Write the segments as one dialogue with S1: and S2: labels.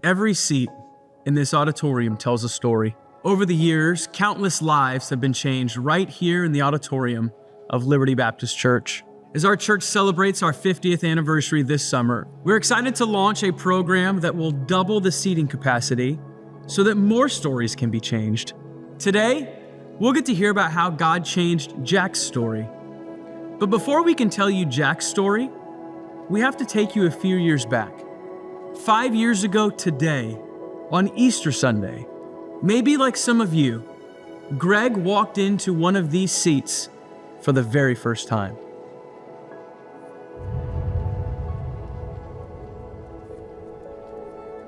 S1: Every seat in this auditorium tells a story. Over the years, countless lives have been changed right here in the auditorium of Liberty Baptist Church. As our church celebrates our 50th anniversary this summer, we're excited to launch a program that will double the seating capacity so that more stories can be changed. Today, we'll get to hear about how God changed Jack's story. But before we can tell you Jack's story, we have to take you a few years back. 5 years ago today, on Easter Sunday, maybe like some of you, Greg walked into one of these seats for the very first time.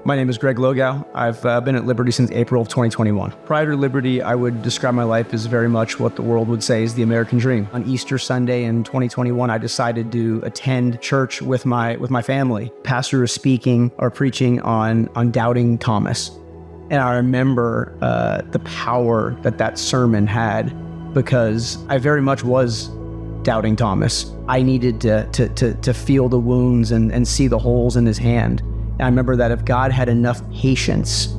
S2: My name is Greg Logow. I've been at Liberty since April of 2021. Prior to Liberty, I would describe my life as very much what the world would say is the American dream. On Easter Sunday in 2021, I decided to attend church with my family. Pastor was speaking or preaching on doubting Thomas. And I remember the power that sermon had, because I very much was doubting Thomas. I needed to feel the wounds and see the holes in his hand. And I remember that if God had enough patience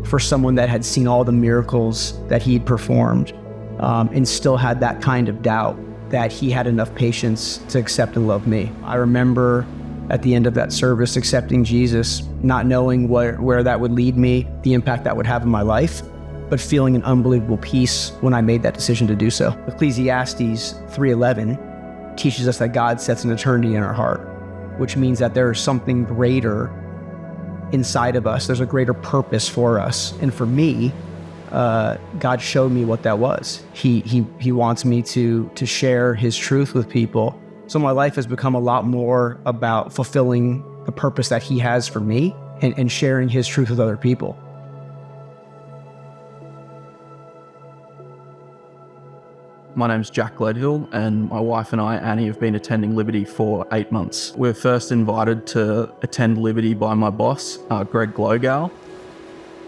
S2: for someone that had seen all the miracles that he'd performed and still had that kind of doubt, that he had enough patience to accept and love me. I remember at the end of that service accepting Jesus, not knowing where that would lead me, the impact that would have in my life, but feeling an unbelievable peace when I made that decision to do so. Ecclesiastes 3:11 teaches us that God sets an eternity in our heart, which means that there is something greater inside of us. There's a greater purpose for us. And for me, God showed me what that was. He wants me to share his truth with people. So my life has become a lot more about fulfilling the purpose that he has for me and sharing his truth with other people.
S3: My name's Jack Gleadhill, and my wife and I, Annie, have been attending Liberty for 8 months. We were first invited to attend Liberty by my boss, Greg Logow.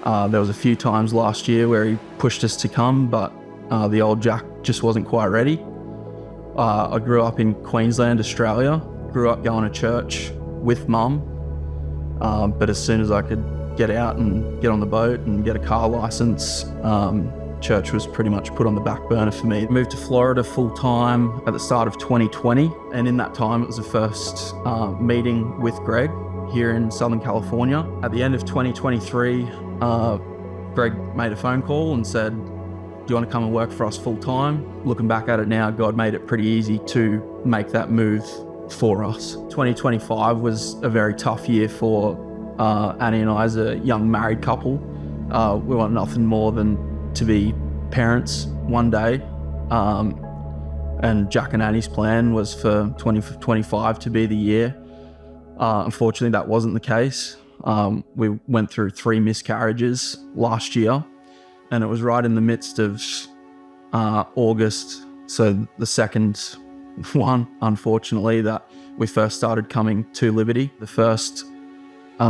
S3: There was a few times last year where he pushed us to come, but the old Jack just wasn't quite ready. I grew up in Queensland, Australia. Grew up going to church with Mum, but as soon as I could get out and get on the boat and get a car license, church was pretty much put on the back burner for me. I moved to Florida full-time at the start of 2020, and in that time it was the first meeting with Greg here in Southern California. At the end of 2023, Greg made a phone call and said, "Do you want to come and work for us full-time?" Looking back at it now, God made it pretty easy to make that move for us. 2025 was a very tough year for Annie and I as a young married couple. We want nothing more than to be parents one day, and Jack and Annie's plan was for 2025 to be the year. Unfortunately, that wasn't the case. We went through 3 miscarriages last year, and it was right in the midst of August, so the second one, unfortunately, that we first started coming to Liberty. The first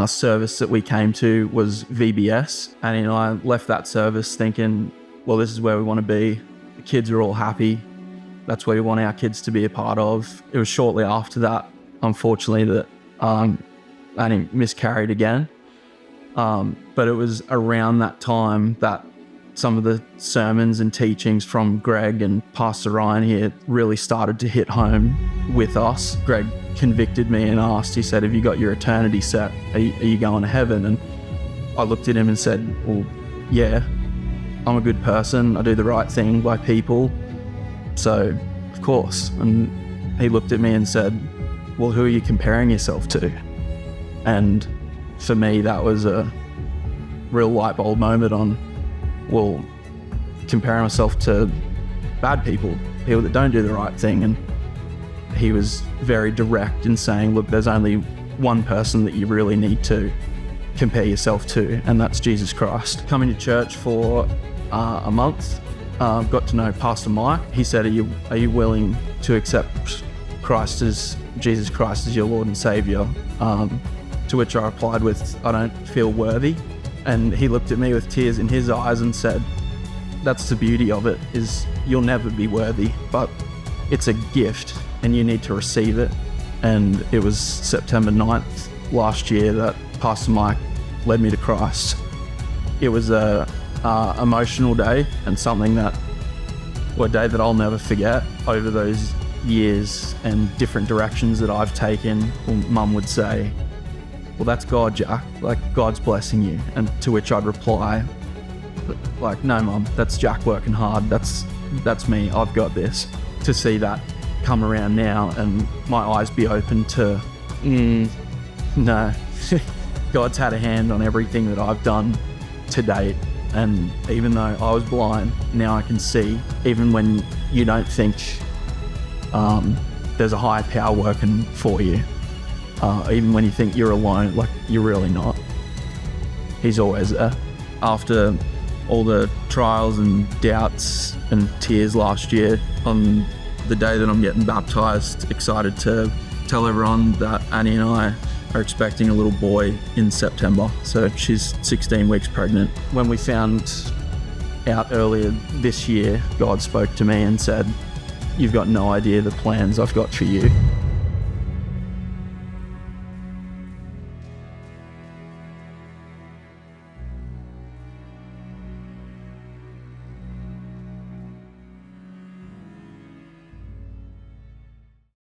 S3: service that we came to was VBS. Annie and I left that service thinking, well, this is where we want to be. The kids are all happy. That's what we want our kids to be a part of. It was shortly after that, unfortunately, that Annie miscarried again. But it was around that time that some of the sermons and teachings from Greg and Pastor Ryan here really started to hit home with us. Greg convicted me and asked, he said, "Have you got your eternity set? Are you going to heaven?" And I looked at him and said, "Well, yeah, I'm a good person. I do the right thing by people. So, of course." And he looked at me and said, "Well, who are you comparing yourself to?" And for me, that was a real light bulb moment on, well, comparing myself to bad people that don't do the right thing. And he was very direct in saying, look, there's only one person that you really need to compare yourself to, and that's Jesus Christ. Coming to church for a month, got to know Pastor Mike. He said, are you willing to accept Jesus Christ as your Lord and Savior? To which I replied with, I don't feel worthy. And he looked at me with tears in his eyes and said, that's the beauty of it, is you'll never be worthy, but it's a gift and you need to receive it. And it was September 9th last year that Pastor Mike led me to Christ. It was a emotional day and a day that I'll never forget. Over those years and different directions that I've taken, Mum would say, well, that's God, Jack. Like, God's blessing you. And to which I'd reply, like, no, Mum, that's Jack working hard. That's me. I've got this. To see that come around now and my eyes be open to, no, God's had a hand on everything that I've done to date. And even though I was blind, now I can see. Even when you don't think there's a higher power working for you, even when you think you're alone, like, you're really not. He's always there. After all the trials and doubts and tears last year, on the day that I'm getting baptized, excited to tell everyone that Annie and I are expecting a little boy in September. So she's 16 weeks pregnant. When we found out earlier this year, God spoke to me and said, you've got no idea the plans I've got for you.